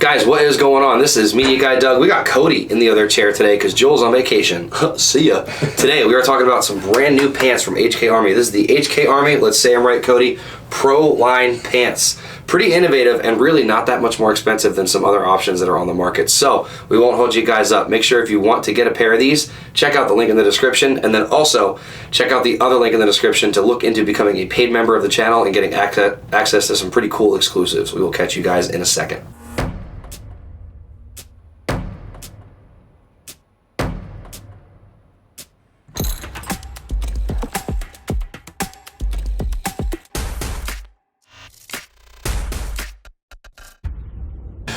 Guys, what is going on? This is Media Guy Doug. We got Cody in the other chair today because Joel's on vacation. See ya. Today we are talking about some brand new pants from HK Army. This is the HK Army, let's say I'm right, Cody, Pro Line pants. Pretty innovative and really not that much more expensive than some other options that are on the market. So we won't hold you guys up. Make sure if you want to get a pair of these, check out the link in the description, and then also check out the other link in the description to look into becoming a paid member of the channel and getting access to some pretty cool exclusives. We will catch you guys in a second.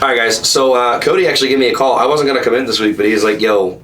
All right, guys, so Cody actually gave me a call. I wasn't going to come in this week, but he's like, yo,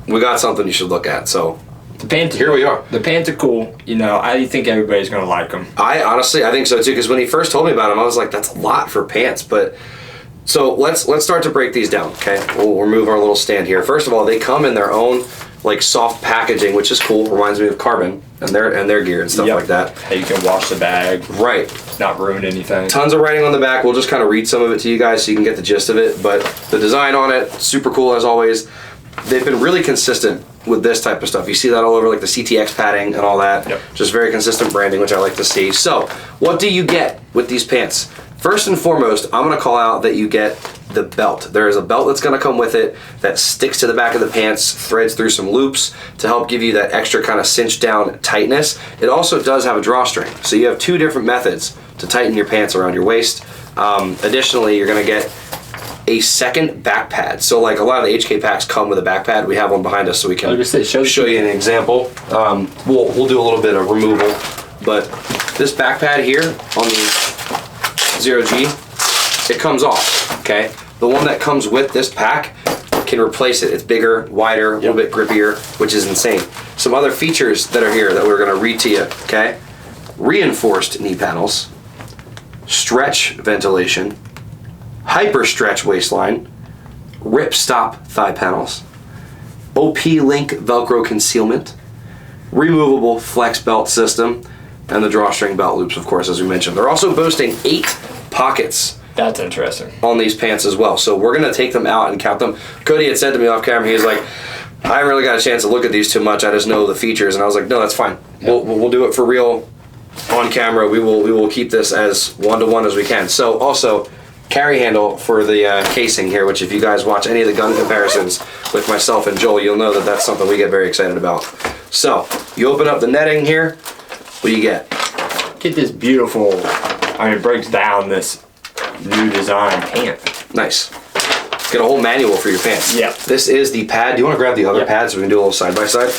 we got something you should look at. So the pants, here we are. The pants are cool. You know, I think everybody's going to like them. I think so, too, because when he first told me about them, I was like, that's a lot for pants. But so let's start to break these down, okay? We'll remove our little stand here. First of all, they come in their own like soft packaging, which is cool. Reminds me of Carbon and their gear and stuff like that. Hey, you can wash the bag. Right. Not ruin anything. Tons of writing on the back. We'll just kind of read some of it to you guys so you can get the gist of it. But the design on it, super cool as always. They've been really consistent with this type of stuff. You see that all over like the CTX padding and all that. Yep. Just very consistent branding, which I like to see. So what do you get with these pants? First and foremost, I'm going to call out that you get the belt. There is a belt that's going to come with it that sticks to the back of the pants, threads through some loops to help give you that extra kind of cinch down tightness. It also does have a drawstring. So you have two different methods to tighten your pants around your waist. Additionally, you're going to get a second back pad. So like a lot of the HK packs come with a back pad. We have one behind us so we can show you an example. We'll do a little bit of removal, but this back pad here on the 0G, it comes off, okay? The one that comes with this pack can replace it. It's bigger, wider, a little bit grippier, which is insane. Some other features that are here that we're gonna read to you, okay? Reinforced knee panels, stretch ventilation, hyper stretch waistline, rip stop thigh panels, OP link Velcro concealment, removable flex belt system, and the drawstring belt loops, of course, as we mentioned. They're also boasting 8 pockets. That's interesting. On these pants as well. So we're gonna take them out and count them. Cody had said to me off camera, he was like, I haven't really got a chance to look at these too much. I just know the features. And I was like, no, that's fine. Yep. We'll do it for real on camera. We will keep this as one-to-one as we can. So also, carry handle for the casing here, which if you guys watch any of the gun comparisons with myself and Joel, you'll know that that's something we get very excited about. So you open up the netting here. What do you get? Get this beautiful, it breaks down this new design pant. Nice. Get a whole manual for your pants. Yeah. This is the pad. Do you want to grab the other pad so we can do a little side by side?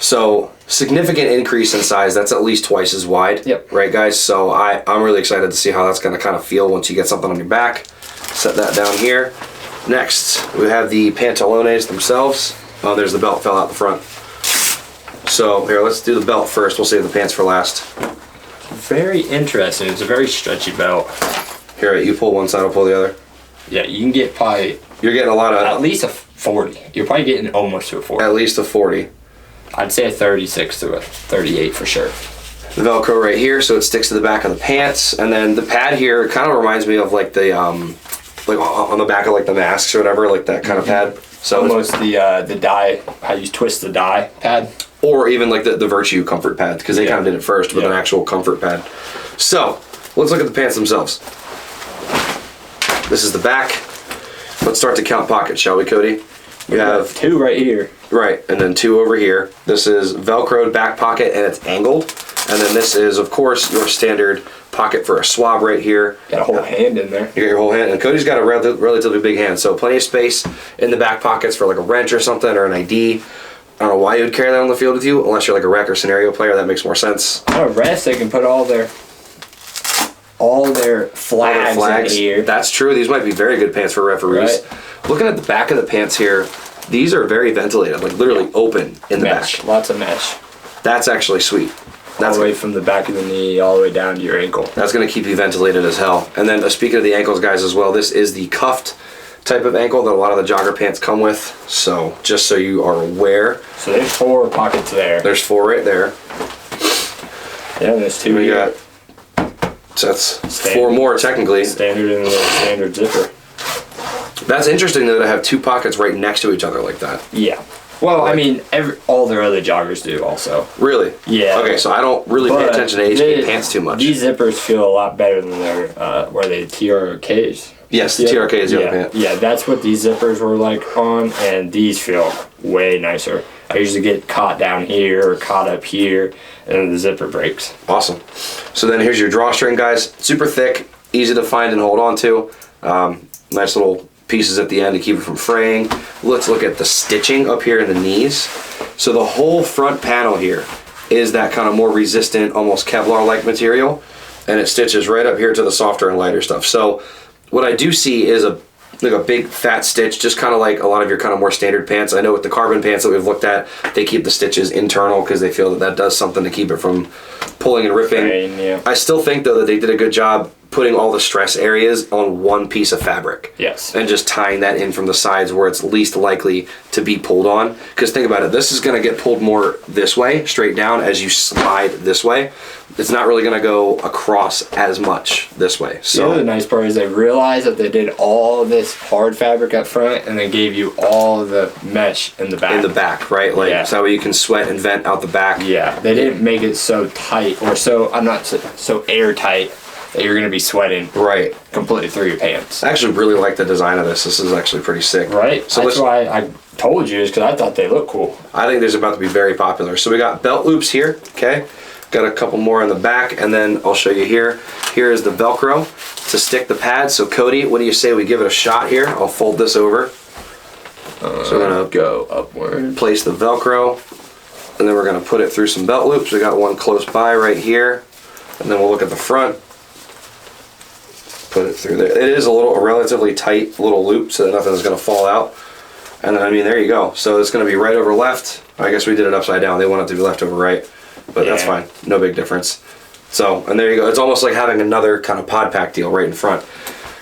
So significant increase in size. That's at least twice as wide. Yep. Right, guys? So I'm really excited to see how that's going to kind of feel once you get something on your back. Set that down here. Next, we have the pantalones themselves. Oh, there's the belt fell out the front. So here, let's do the belt first. We'll save the pants for last. Very interesting. It's a very stretchy belt. Here, you pull one side, I'll pull the other. Yeah, you can get probably... You're getting a lot of... At least a 40. You're probably getting almost to a 40. At least a 40. I'd say a 36 to a 38 for sure. The Velcro right here, so it sticks to the back of the pants. And then the pad here kind of reminds me of like the... like on the back of like the masks or whatever, like that kind of pad. So almost the dye, how you twist the dye pad. Or even like the Virtue comfort pad, because they kind of did it first with an actual comfort pad. So let's look at the pants themselves. This is the back. Let's start to count pockets, shall we, Cody? You have 2 right here. Right, and then 2 over here. This is Velcroed back pocket and it's angled. And then this is, of course, your standard pocket for a swab right here. Got a whole hand in there. You got your whole hand, and Cody's got a relatively big hand, so plenty of space in the back pockets for like a wrench or something or an ID. I don't know why you would carry that on the field with you, unless you're like a rec or scenario player. That makes more sense. On a rest, they can put all their flags in here. That's true. These might be very good pants for referees. Right. Looking at the back of the pants here, these are very ventilated, like literally open in the back. Lots of mesh. That's actually sweet. That's all the way from the back of the knee all the way down to your ankle. That's going to keep you ventilated as hell. And then speaking of the ankles, guys, as well, this is the cuffed type of ankle that a lot of the jogger pants come with. So just so you are aware. So there's 4 pockets there. There's 4 right there. Yeah, there's 2 we here. got So that's 4 more technically. Standard and the standard zipper. That's interesting though to have 2 pockets right next to each other like that. Yeah. Well, I mean, all their other joggers do also. Really? Yeah. Okay, so I don't really pay attention to HP pants too much. These zippers feel a lot better than their, where they TRKs. Yes, the TRK is the other pant. Yeah, that's what these zippers were like on, and these feel way nicer. I usually get caught down here or caught up here, and then the zipper breaks. Awesome. So then here's your drawstring, guys. Super thick, easy to find and hold on to. Nice little pieces at the end to keep it from fraying. Let's look at the stitching up here in the knees. So the whole front panel here is that kind of more resistant, almost Kevlar-like material, and it stitches right up here to the softer and lighter stuff. So what I do see is a big fat stitch, just kind of like a lot of your kind of more standard pants. I know with the carbon pants that we've looked at, they keep the stitches internal because they feel that that does something to keep it from pulling and ripping. Yeah. I still think though that they did a good job putting all the stress areas on one piece of fabric. Yes. And just tying that in from the sides where it's least likely to be pulled on. Because think about it, this is going to get pulled more this way, straight down, as you slide this way. It's not really going to go across as much this way. So the other nice part is they realized that they did all of this hard fabric up front and they gave you all of the mesh in the back. in the back, right? Like so that way you can sweat and vent out the back. Yeah, they didn't make it so tight or so airtight that you're gonna be sweating Right. completely through your pants. I actually really like the design of this. This is actually pretty sick. Right? So that's why I told you, is because I thought they looked cool. I think there's about to be very popular. So we got belt loops here, okay? Got a couple more in the back, and then I'll show you here. Here is the Velcro to stick the pads. So Cody, what do you say we give it a shot here? I'll fold this over. So we're gonna Go upward. place the Velcro, and then we're gonna put it through some belt loops. We got one close by right here, and then we'll look at the front. Put it through there. It is a relatively tight little loop, so that nothing's gonna fall out. And then, I mean, there you go. So it's gonna be right over left. I guess we did it upside down. They want it to be left over right, but that's fine. No big difference. So, and there you go. It's almost like having another kind of pod pack deal right in front.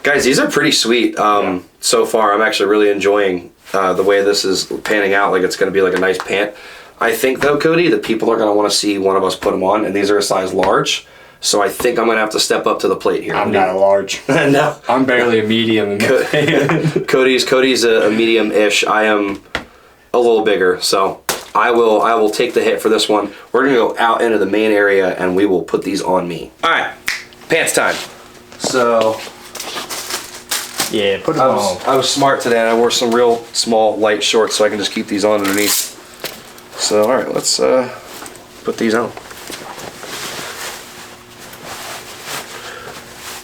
Guys, these are pretty sweet so far. I'm actually really enjoying the way this is panning out. Like it's gonna be like a nice pant. I think though, Cody, that people are gonna wanna see one of us put them on, and these are a size large. So I think I'm gonna have to step up to the plate here. I'm not a large. No. I'm barely a medium. Cody's a medium-ish. I am a little bigger, so I will take the hit for this one. We're gonna go out into the main area and we will put these on me. All right, pants time. So Yeah, put them on. I was smart today and I wore some real small light shorts so I can just keep these on underneath. So all right, let's put these on.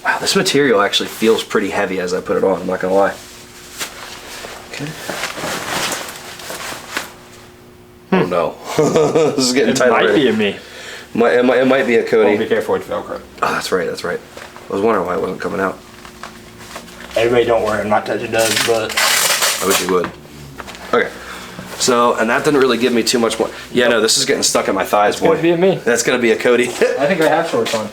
Wow, this material actually feels pretty heavy as I put it on, I'm not gonna lie. Okay. Oh no. This is getting tight It might already. be a me. It might be a Cody. Oh, be careful with Velcro. Oh, that's right, that's right. I was wondering why it wasn't coming out. Everybody don't worry, I'm not touching Doug's butt. I wish you would. Okay. So, and that didn't really give me too much more. Yeah, no, this is getting stuck in my thighs, boy. It's gonna be a me. That's gonna be a Cody. I think I have shorts on.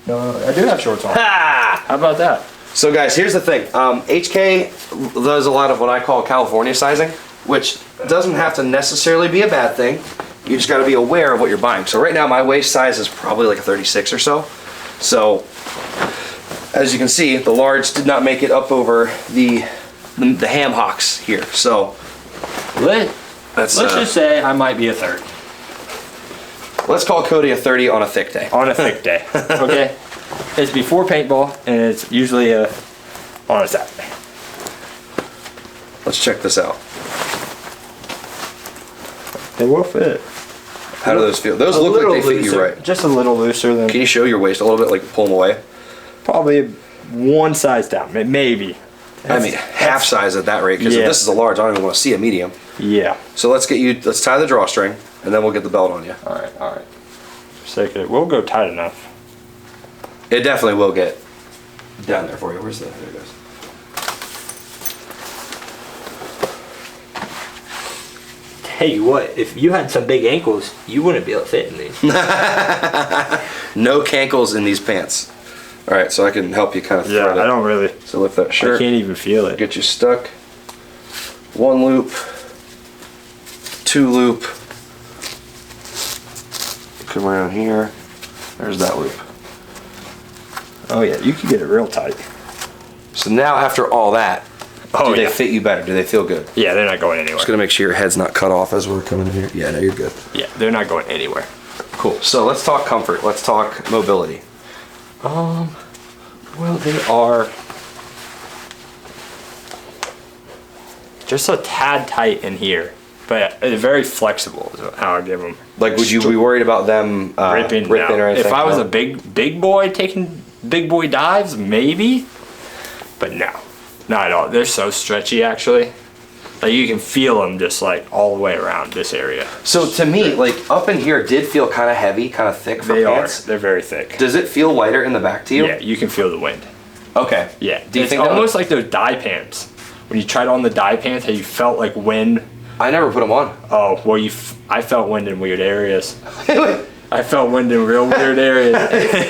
No, I do have shorts on. Ha! How about that? So guys, here's the thing. HK does a lot of what I call California sizing, which doesn't have to necessarily be a bad thing. You just gotta be aware of what you're buying. So right now my waist size is probably like a 36 or so. So, as you can see, the large did not make it up over the ham hocks here. So, Let's just say I might be a 30. let's call Cody a 30 on a thick day. On a thick day. Okay? It's before paintball, and it's usually on a Saturday. Let's check this out. They will fit. How do those feel? Those look like they fit you right. Just a little looser than. Can you show your waist a little bit, like pull them away? Probably one size down, maybe. I mean, half size at that rate, because if this is a large, I don't even want to see a medium. Yeah. So let's tie the drawstring, and then we'll get the belt on you. All right. For sake of it, we'll go tight enough. It definitely will get down there for you. Where's that? There it goes. Tell you what, if you had some big ankles, you wouldn't be able to fit in these. No cankles in these pants. All right, so I can help you kind of thread it. I don't really. So lift that shirt. I can't even feel it. Get you stuck. One loop. Two loop. Come around here. There's that loop. Oh yeah, you can get it real tight. So now after all that, do they fit you better? Do they feel good? Yeah, they're not going anywhere. Just gonna make sure your head's not cut off as we're coming in here. Yeah, no, you're good. Yeah, they're not going anywhere. Cool. So let's talk comfort. Let's talk mobility. Well, they are just a tad tight in here, but they're very flexible is how I give them. Like, would you be worried about them ripping no. or anything? If I was a big boy taking big boy dives, maybe, but no, not at all. They're so stretchy, actually. Like, you can feel them just like all the way around this area. So to me, like up in here did feel kind of heavy, kind of thick for pants. They're very thick. Does it feel lighter in the back to you? Yeah, you can feel the wind. Okay. Yeah. Do you it's think almost like those dye pants? When you tried on the dye pants, how you felt like wind. I never put them on. Oh, well, I felt wind in weird areas. I felt wind in real weird areas.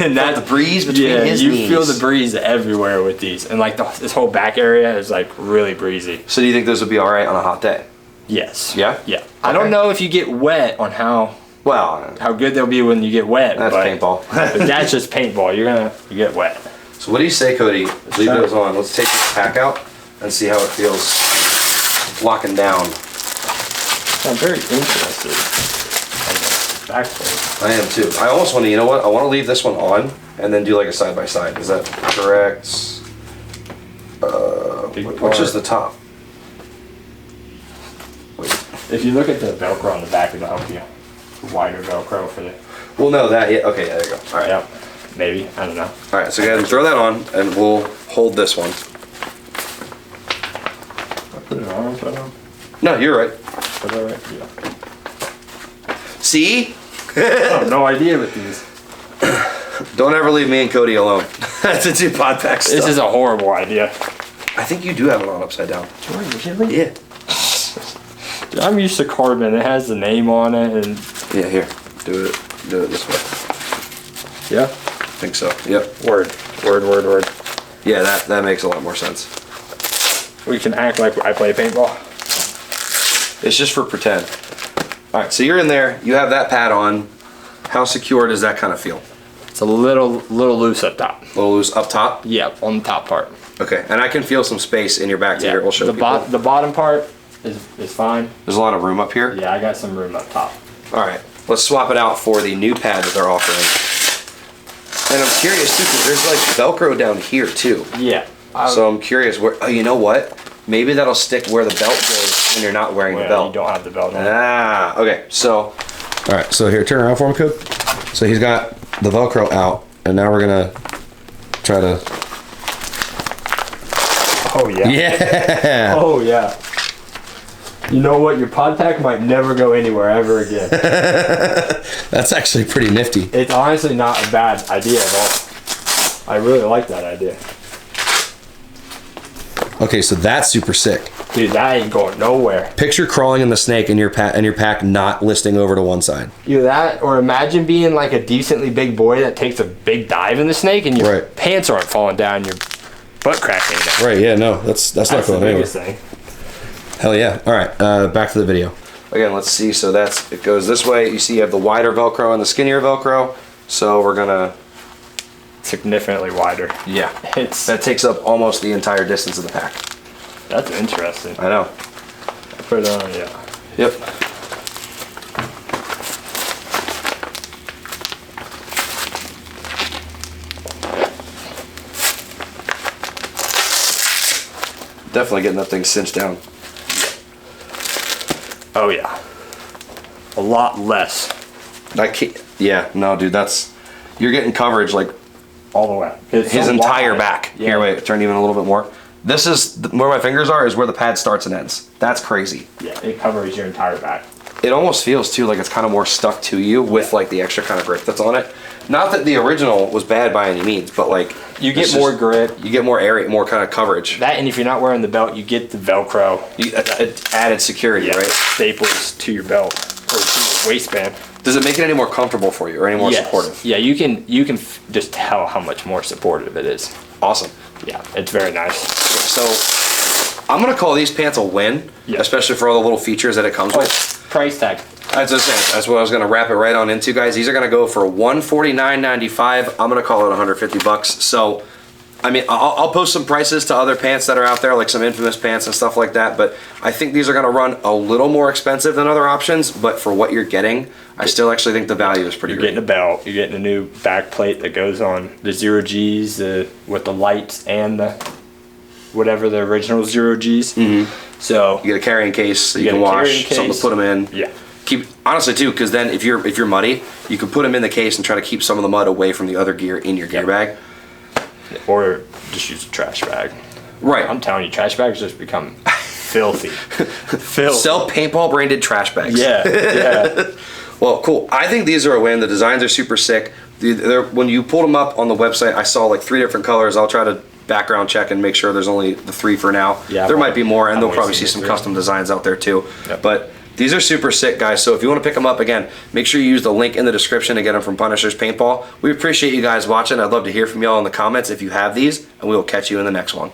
And the breeze between his you knees. feel the breeze everywhere with these. And like this whole back area is like really breezy. So do you think those would be all right on a hot day? Yes. Yeah? Yeah. I don't know if you get wet on how good they'll be when you get wet. That's paintball. But that's just paintball. You get wet. So what do you say, Cody? Leave those on. Let's take this pack out and see how it feels locking down. I'm very interested in the back plate. I am too. I almost want to, you know what? I want to leave this one on and then do like a side by side. Is that correct? Which is the top? Wait. If you look at the Velcro on the back, it'll help you. Wider Velcro for the. Well, no, that. Yeah, okay, there you go. All right. Yep. Maybe. I don't know. All right. So go ahead and throw that on, and we'll hold this one. I put it on. Put it on. No, you're right. Put it right. Yeah. See? I have no idea with these. Don't ever leave me and Cody alone. That's a two pod pack stuff. This is a horrible idea. I think you do have it on upside down. Really? Yeah. Dude, I'm used to carbon. It has the name on it, and Yeah. Here. Do it this way. yeah. I think so. Yep. Word. Yeah. That makes a lot more sense. We can act like I play paintball. It's just for pretend. All right. So you're in there. You have that pad on. How secure does that kind of feel? It's a little loose up top. A little loose up top. Yeah, on the top part. Okay. And I can feel some space in your back here. We'll show the people. the bottom part is fine. There's a lot of room up here. Yeah, I got some room up top. All right. Let's swap it out for the new pad that they're offering. And I'm curious too, because there's like Velcro down here too. Yeah. So I'm curious where. Oh, you know what? Maybe that'll stick where the belt goes when you're not wearing the belt. You don't have the belt on. Ah. Okay. So. All right. So here, turn around for him, Coop. So he's got the Velcro out, and now we're gonna try to. Oh yeah. Yeah. Oh yeah. You know what? Your pod pack might never go anywhere ever again. That's actually pretty nifty. It's honestly not a bad idea at all. I really like that idea. Okay, so that's super sick. Dude, that ain't going nowhere. Picture crawling in the snake and your pack not listing over to one side. Either that, or imagine being like a decently big boy that takes a big dive in the snake and your pants aren't falling down, your butt crack ain't out. Right, yeah, no, that's not going anywhere. That's the biggest thing. Hell yeah. All right, back to the video. Again, let's see. So it goes this way. You see you have the wider Velcro and the skinnier Velcro. So we're gonna... Significantly wider. Yeah. That takes up almost the entire distance of the pack. That's interesting. I know. I put it on, yeah. Yep. Definitely getting that thing cinched down. Oh yeah. A lot less. Yeah, no, dude, you're getting coverage like all the way. His entire back. Yeah. Here, wait, turn even a little bit more. This is where my fingers are, is where the pad starts and ends. That's crazy. Yeah, it covers your entire back. It almost feels too like it's kind of more stuck to you with like the extra kind of grip that's on it. Not that the original was bad by any means, but like you get more grip, you get more area, more kind of coverage. That, and if you're not wearing the belt, you get the Velcro. Added security, right? Staples to your belt or to your waistband. Does it make it any more comfortable for you or any more supportive? Yeah, you can just tell how much more supportive it is. Awesome. Yeah, it's very nice. So I'm gonna call these pants a win, especially for all the little features that it comes with. Price tag. That's what I was gonna wrap it right on into, guys. These are gonna go for $149.95. I'm gonna call it 150 bucks. So, I mean, I'll post some prices to other pants that are out there, like some Infamous pants and stuff like that, but I think these are gonna run a little more expensive than other options, but for what you're getting, I still actually think the value is pretty You're great. getting a belt, you're getting a new back plate that goes on the 0Gs with the lights and the whatever the original 0Gs. So You get a carrying case that you get can a wash, carrying something to case. put them in. Yeah. Keep honestly too, because then if you're muddy, you can put them in the case and try to keep some of the mud away from the other gear in your gear bag. Or just use a trash bag. Right. I'm telling you, trash bags just become filthy. Filthy. Sell paintball branded trash bags. Yeah. Well, cool. I think these are a win. The designs are super sick. When you pulled them up on the website, I saw like 3 different colors. I'll try to background check and make sure there's only the 3 for now. Yeah, there might be more, and I've they'll only probably seen see some the 3. custom designs out there too. Yep. But these are super sick, guys. So if you want to pick them up, again, make sure you use the link in the description to get them from Punisher's Paintball. We appreciate you guys watching. I'd love to hear from y'all in the comments if you have these, and we will catch you in the next one.